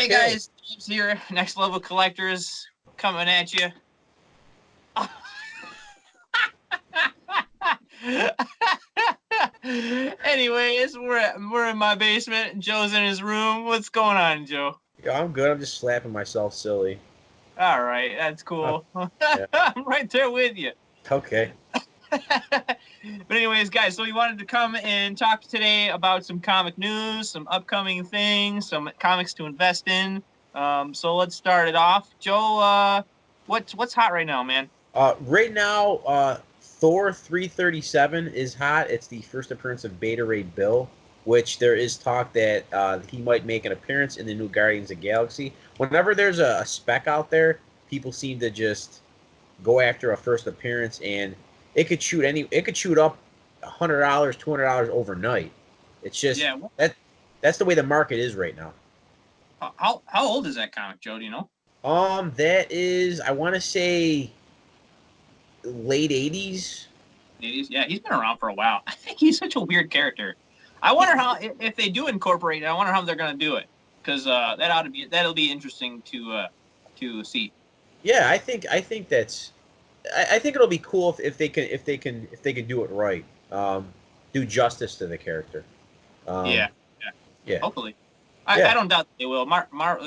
Hey Okay. guys, James here, Next Level Collectors, coming at you. Anyways, we're in my basement. Joe's in his room. What's going on, Joe? Yeah, I'm good. I'm just slapping myself silly. All right, that's Uh, cool. yeah. I'm right there with you. Okay. But anyways, guys, so we wanted to come and talk today about some comic news, some upcoming things, some comics to invest in. So let's start it off. Joe, what's hot right now, man? Right now, Thor 337 is hot. It's the first appearance of Beta Ray Bill, which there is talk that he might make an appearance in the new Guardians of the Galaxy. Whenever there's a spec out there, people seem to just go after a first appearance, and it could shoot up $100, $200 overnight. It's just Yeah. that's the way the market is right now. How old is that comic, Joe? Do you know? That is, I want to say late 80s. 80s? Yeah, he's been around for a while. I think he's such a weird character. I wonder how if they do incorporate it. I wonder how they're gonna do it because that'll be interesting to see. Yeah, I think that's I think it'll be cool if they can do it right. Do justice to the character. Yeah, Um, yeah. yeah, Hopefully, I yeah, don't doubt they will.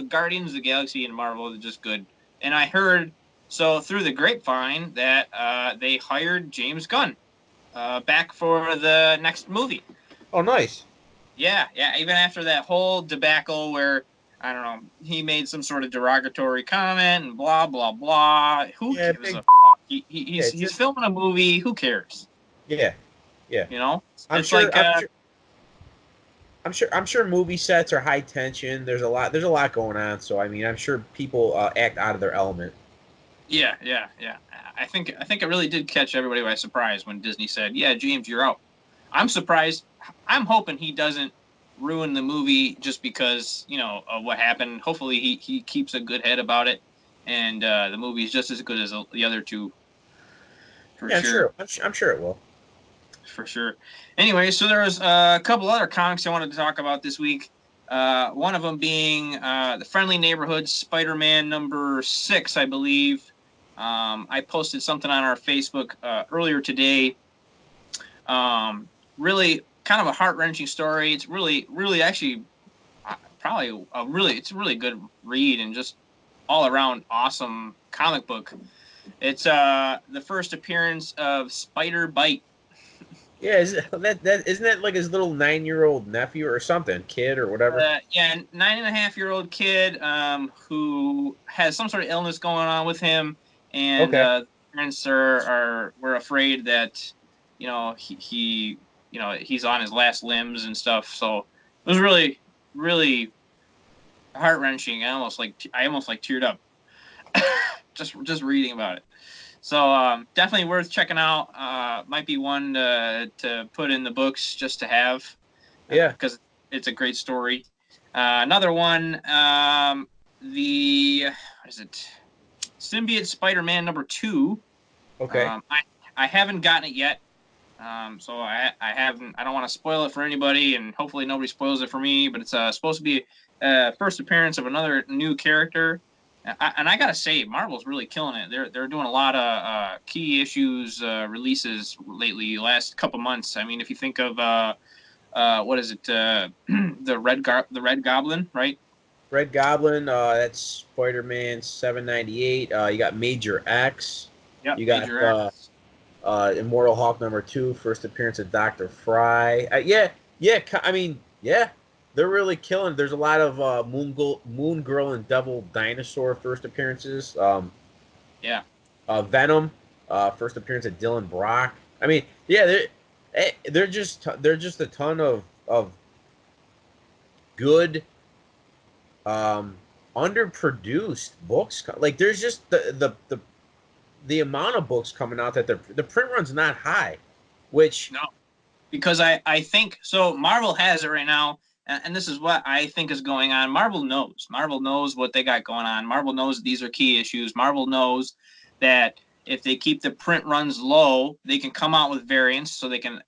Guardians of the Galaxy and Marvel are just good. And I heard so through the grapevine that they hired James Gunn back for the next movie. oh, nice. Yeah, yeah. Even after that whole debacle where I don't know, he made some sort of derogatory comment and blah blah blah. Who Yeah, gives a big. fuck? Yeah, He's filming a movie. Who cares? yeah, yeah. You know, I'm it's sure. like I'm sure movie sets are high tension. There's a lot going on. So I mean, I'm sure people act out of their element. yeah, yeah, yeah. I think it really did catch everybody by surprise when Disney said, "Yeah, James, you're out." I'm surprised. I'm hoping he doesn't ruin the movie just because of what happened. Hopefully, he keeps a good head about it, and the movie is just as good as the other two for Yeah, I'm sure. sure. I'm sure it will. For sure. Anyway, so there was a couple other comics I wanted to talk about this week. One of them being the Friendly Neighborhood Spider-Man number 6, I believe. I posted something on our Facebook earlier today. Really kind of a heart-wrenching story. It's really, really actually probably it's a really good read and just all around awesome comic book. It's the first appearance of Spider Bite. Yeah, that isn't that like his little 9-year-old nephew or something, kid or whatever? Yeah, 9.5-year-old kid who has some sort of illness going on with him, and Okay. parents were afraid that he's on his last limbs and stuff. So it was really really heart wrenching. I almost like teared up just reading about it. So definitely worth checking out. Might be one to put in the books just to have Yeah. because it's a great story. Another one, the what is it? Symbiote Spider-Man number 2. Okay. I haven't gotten it yet, so I haven't. I don't want to spoil it for anybody, and hopefully nobody spoils it for me. But it's supposed to be first appearance of another new character. And I gotta say, Marvel's really killing it. They're doing a lot of key issues releases lately. Last couple months. I mean, if you think of what is it? The Red Goblin, right? Red Goblin. That's Spider-Man 798. You got Major X. Yep, You got Major X. Immortal Hulk number 2, first appearance of Doctor Fry. Yeah, yeah. I mean, yeah, they're really killing. There's a lot of Moon Girl and Devil Dinosaur first appearances. Yeah, Venom, first appearance of Dylan Brock. I mean, yeah, they're just a ton of good um underproduced books. Like there's just the amount of books coming out that the print run's not high, which no, because I think so. Marvel has it right now, and this is what I think is going on. Marvel knows. Marvel knows what they got going on. Marvel knows these are key issues. Marvel knows that if they keep the print runs low, they can come out with variants, so they can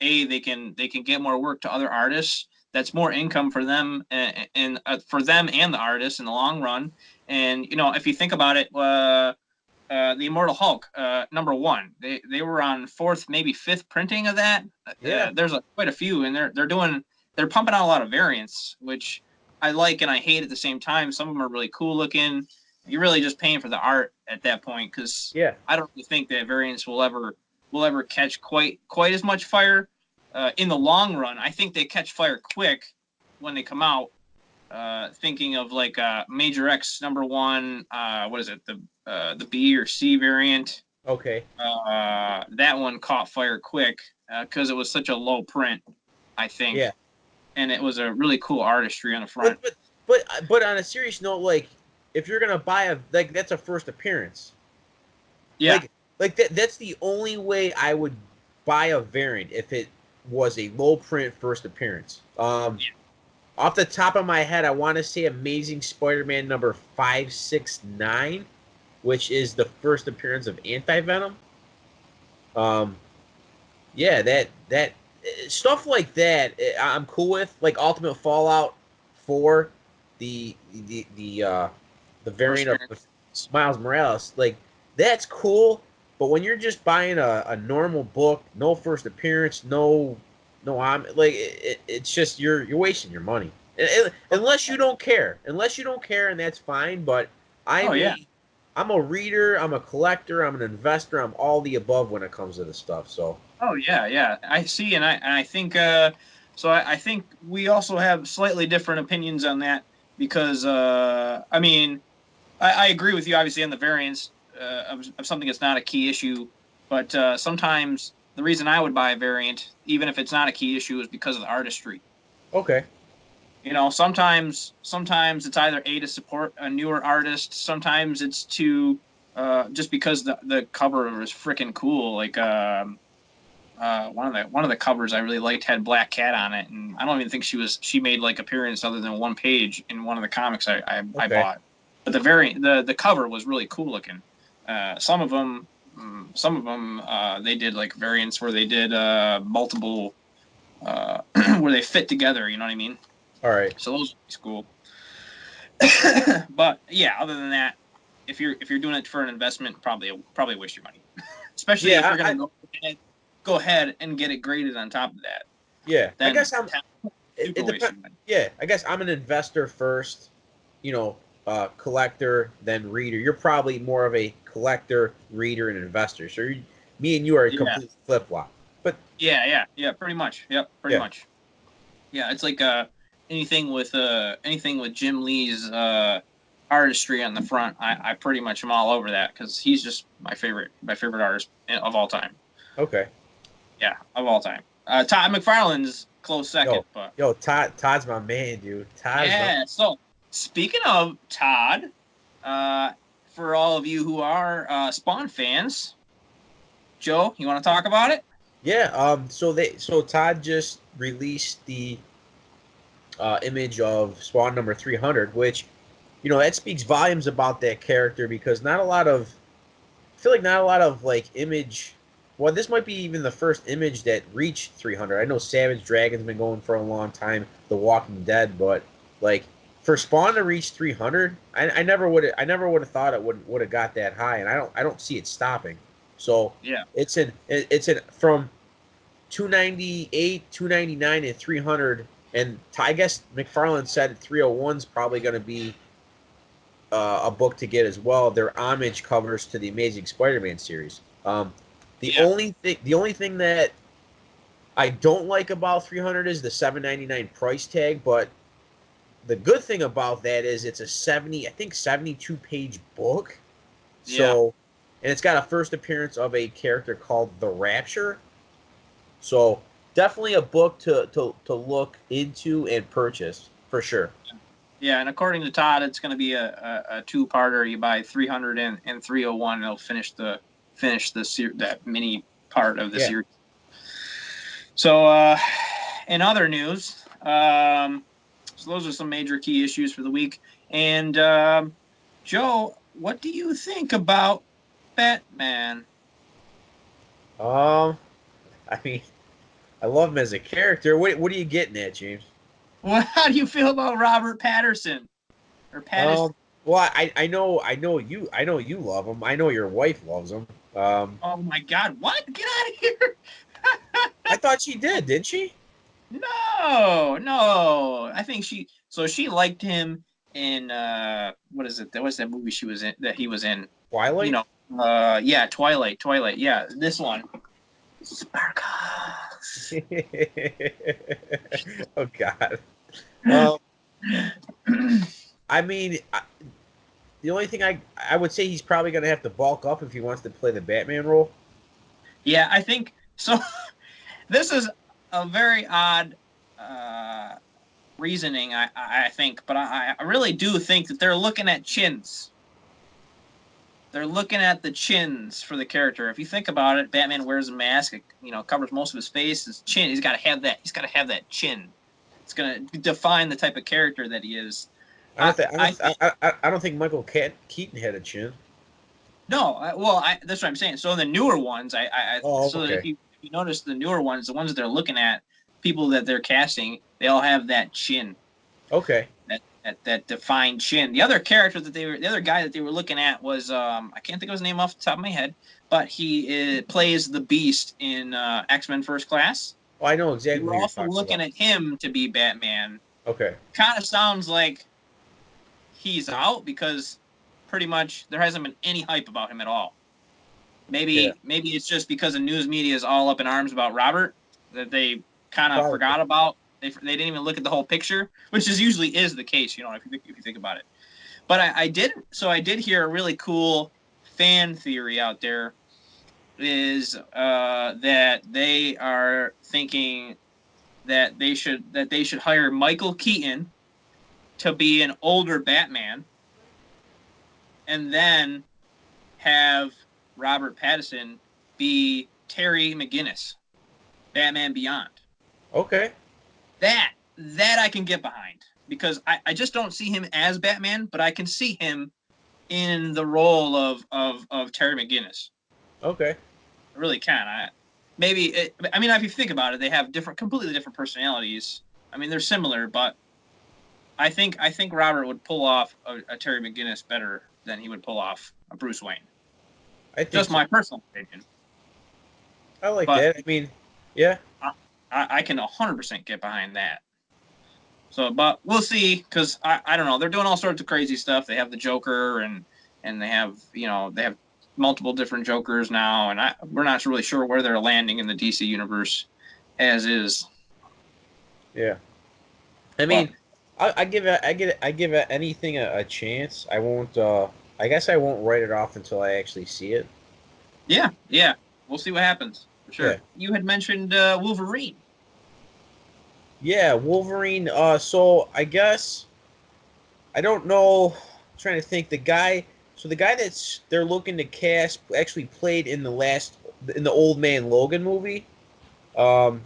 get more work to other artists. that's more income for them and for them and the artists in the long run. And if you think about it, the Immortal Hulk, #1. They were on fourth, maybe fifth printing of that. Yeah. There's quite a few, and they're pumping out a lot of variants, which I like and I hate at the same time. Some of them are really cool looking. You're really just paying for the art at that point, because Yeah. I don't really think that variants will ever catch quite as much fire in the long run. I think they catch fire quick when they come out. Thinking of like Major X #1, what is it, the B or C variant? Okay. That one caught fire quick because it was such a low print, I think. Yeah. And it was a really cool artistry on the front. But on a serious note, like if you're gonna buy that's a first appearance. Yeah. That's the only way I would buy a variant, if it was a low print first appearance. Off the top of my head, I want to say Amazing Spider-Man #569, which is the first appearance of Anti-Venom. Yeah, that stuff like that I'm cool with. Like Ultimate Fallout 4, the variant of Miles Morales, like that's cool. But when you're just buying a normal book, no first appearance, I'm like it's just you're wasting your money. Unless you don't care, and that's fine. But I'm a reader, I'm a collector, I'm an investor, I'm all the above when it comes to this stuff. So. Oh yeah, I see, and I think so. I think we also have slightly different opinions on that because I mean I agree with you obviously on the variance of something that's not a key issue, but sometimes the reason I would buy a variant, even if it's not a key issue, is because of the artistry. Okay. Sometimes it's either to support a newer artist, sometimes it's to just because the cover is freaking cool, like. One of the covers I really liked had Black Cat on it, and I don't even think she made like appearance other than one page in one of the comics I bought. But the cover was really cool looking. Some of them they did like variants where they did multiple where they fit together. You know what I mean? All right. So those are cool. But yeah, other than that, if you're doing it for an investment, probably waste your money, especially if you're gonna go ahead and get it graded on top of that. Yeah, then I guess I guess I'm an investor first, collector, then reader. You're probably more of a collector, reader, and investor. So me and you are a complete flip flop. But yeah, pretty much. Yep, pretty much. Yeah, it's like anything with Jim Lee's artistry on the front. I pretty much am all over that because he's just my favorite artist of all time. Okay. Yeah, of all time. Todd McFarlane's close second, but Todd's my man, dude. So speaking of Todd, for all of you who are Spawn fans, Joe, you want to talk about it? Yeah. So Todd just released the image of Spawn #300, which, that speaks volumes about that character because I feel like not a lot of like image. Well, this might be even the first image that reached 300. I know Savage Dragon's been going for a long time, The Walking Dead, but like for Spawn to reach 300, I never would have thought it would have got that high, and I don't see it stopping. So yeah, it's in from 298, 299, and 300, and I guess McFarlane said 301 is probably going to be a book to get as well. They're homage covers to the Amazing Spider-Man series. The only thing that I don't like about 300 is the $7.99 price tag, but the good thing about that is it's a 72 page book. So, and it's got a first appearance of a character called the Rapture. So, definitely a book to look into and purchase for sure. Yeah, and according to Todd, it's going to be a two-parter. You buy 300 and 301, and it'll finish that mini part of the series. So, in other news, so those are some major key issues for the week. And Joe, what do you think about Batman? I mean, I love him as a character. What are you getting at, James? Well, how do you feel about Robert Patterson or Patterson? Um, well, I know you love him. I know your wife loves him. Oh my God! What? Get out of here! I thought she did, didn't she? No, no. I think she liked him in what is it? That was that movie she was in that he was in. You Twilight. know, yeah, Twilight. Yeah, this one. Sparkles. Oh God. Um, I mean, the only thing I would say he's probably going to have to bulk up if he wants to play the Batman role. Yeah, I think so. This is a very odd uh, reasoning, I think, but I really do think that they're looking at chins. They're looking at the chins for the character. If you think about it, Batman wears a mask. It, covers most of his face. His chin. He's got to have that. He's got to have that chin. It's gonna define the type of character that he is. I don't think I think I don't think Michael Keaton had a chin. no. That's what I'm saying. So in the newer ones, Oh, so that okay. if you notice the newer ones, the ones that they're looking at, people that they're casting, they all have that chin. Okay. That defined chin. The other character the other guy that they were looking at was I can't think of his name off the top of my head, but he plays the Beast in X-Men First Class. Well, I know They exactly were who you're also talking looking about. at him to be Batman. Okay. Kind of sounds like he's out because pretty much there hasn't been any hype about him at all. Yeah. Maybe it's just because the news media is all up in arms about Robert that they kind of Probably. forgot about. They didn't even look at the whole picture, which usually is the case, if you think about it. But I did hear a really cool fan theory out there is that they are thinking that they should hire Michael Keaton to be an older Batman, and then have Robert Pattinson be Terry McGinnis, Batman Beyond. Okay. That I can get behind because I just don't see him as Batman, but I can see him in the role of Terry McGinnis. Okay. I really can. I mean, if you think about it, they have completely different personalities. I mean, they're similar, but I think Robert would pull off a Terry McGinnis better than he would pull off a Bruce Wayne. I think Just so. my personal opinion, I like but that. I mean, yeah. I can 100% get behind that. So, but we'll see because I don't know. They're doing all sorts of crazy stuff. They have the Joker and they have multiple different Jokers now, and we're not really sure where they're landing in the DC universe as is. Yeah. I But mean, I give anything a chance. I won't. I guess I won't write it off until I actually see it. yeah, we'll see what happens for Yeah. sure. You had mentioned Wolverine. Yeah, Wolverine. So I guess I don't know. I'm trying to think. The guy. So the guy that's they're looking to cast actually played in the Old Man Logan movie. Um,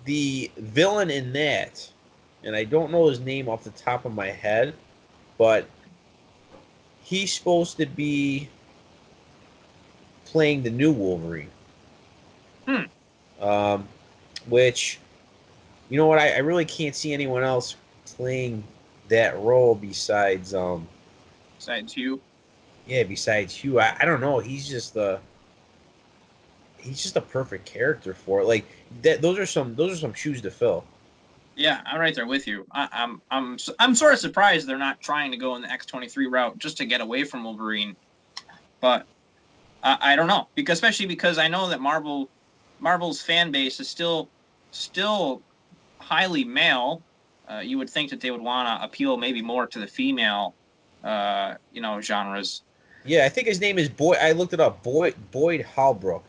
the villain in that, and I don't know his name off the top of my head, but he's supposed to be playing the new Wolverine. Hmm. Um, which you know what? I really can't see anyone else playing that role besides Besides you. yeah, besides Hugh. I don't know. He's just a perfect character for it. Like that. Those are some shoes to fill. Yeah, I'm right there with you. I'm sort of surprised they're not trying to go in the X-23 route just to get away from Wolverine. But I don't know because especially because I know that Marvel's fan base is still highly male. You would think that they would want to appeal maybe more to the female, genres. Yeah, I think his name is Boyd. I looked it up. Boyd Holbrook.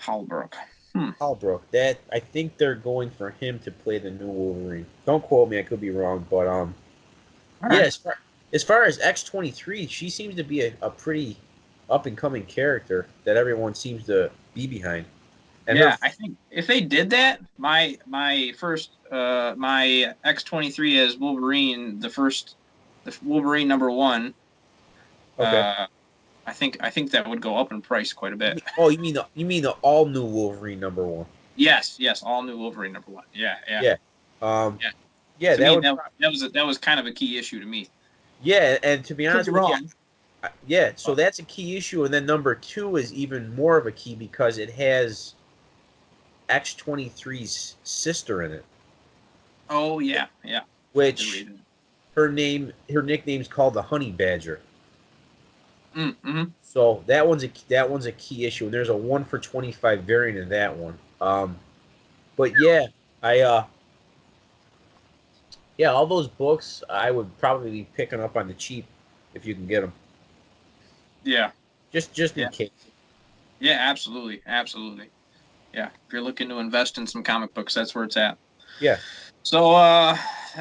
Halbrook. Hmm. Holbrook. That I think they're going for him to play the new Wolverine. Don't quote me. I could be wrong, but All yeah. right. As far as X-23, she seems to be a pretty up and coming character that everyone seems to be behind. And her Yeah, I think if they did that, my X-23 as Wolverine, the Wolverine number one, okay. uh, I think that would go up in price quite a bit. Oh, you mean the all new Wolverine number one? Yes, all new Wolverine number one. Yeah, yeah, Yeah. Um, yeah. Yeah, To me, would. that was kind of a key issue to me. Yeah, and to be Could honest be with you, wrong. yeah. So that's a key issue, and then number 2 is even more of a key because it has X-23's sister in it, Oh yeah, yeah. I did which read it. her nickname's called the Honey Badger. Mm-hmm. So that one's a key issue, and there's a 1 for 25 variant in that one. But yeah, I yeah, all those books I would probably be picking up on the cheap if you can get them, Yeah, just in yeah, case. yeah. Absolutely, absolutely. Yeah. If you're looking to invest in some comic books, that's where it's at. Yeah, So,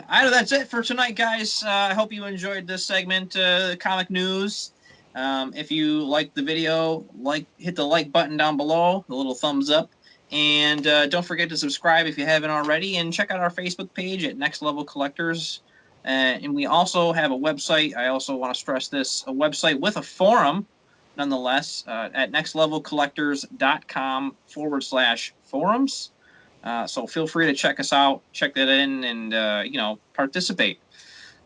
that's it for tonight, guys. I hope you enjoyed this segment, comic news. If you liked the video, hit the like button down below, the little thumbs up, and don't forget to subscribe if you haven't already, and check out our Facebook page at Next Level Collectors. And we also have a website. I also want to stress this: a website with a forum, nonetheless, at nextlevelcollectors.com/forums. So feel free to check us out, check that in, and participate.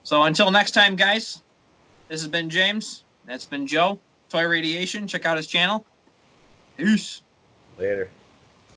So until next time, guys, this has been James. That's been Joe. Toy Radiation. Check out his channel. Peace. later.